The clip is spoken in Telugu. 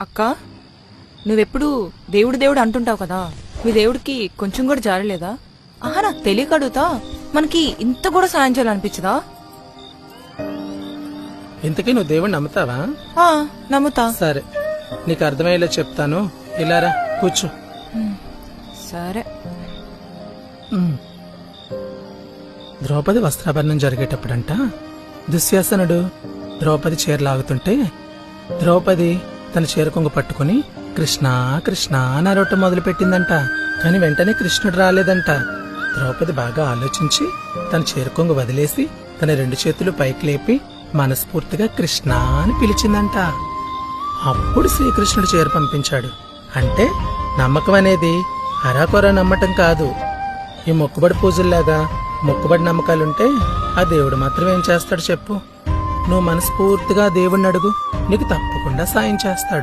అక్క నువ్వెప్పుడు దేవుడు దేవుడు అంటుంటావు కదా, మీ దేవుడికి కొంచెం కూడా జారలేదా? ఆహా, నాకు తెలియక అడుగుతా, మనకి ఇంత కూడా సాయం చేయాలనిపించదా? ఇంతకీ నువ్వు దేవుణ్ణి నమ్ముతావా? నమ్ముతా. సరే, నీకు అర్థమయ్యేలా చెప్తాను. ఇలారా కూర్చో. సరే. ద్రౌపది వస్త్రాభరణం జరిగేటప్పుడంట దుశ్శాసనుడు ద్రౌపది చీర లాగుతుంటే ద్రౌపది తన చీర కొంగు పట్టుకుని కృష్ణ కృష్ణ అని అరవటం మొదలు పెట్టిందంట. కాని వెంటనే కృష్ణుడు రాలేదంట. ద్రౌపది బాగా ఆలోచించి తన చీర కొంగు వదిలేసి తన 2 చేతులు పైకి లేపి మనస్ఫూర్తిగా కృష్ణ అని పిలిచిందంట. అప్పుడు శ్రీకృష్ణుడు చీర పంపించాడు. అంటే నమ్మకం అనేది అరాకొరా నమ్మటం కాదు. ఈ మొక్కుబడి పూజల్లాగా మొక్కుబడి నమ్మకాలుంటే ఆ దేవుడు మాత్రం ఏం చేస్తాడు చెప్పు? నువ్వు మనస్ఫూర్తిగా దేవుణ్ణి అడుగు, నీకు తప్పకుండా సాయం చేస్తాడు.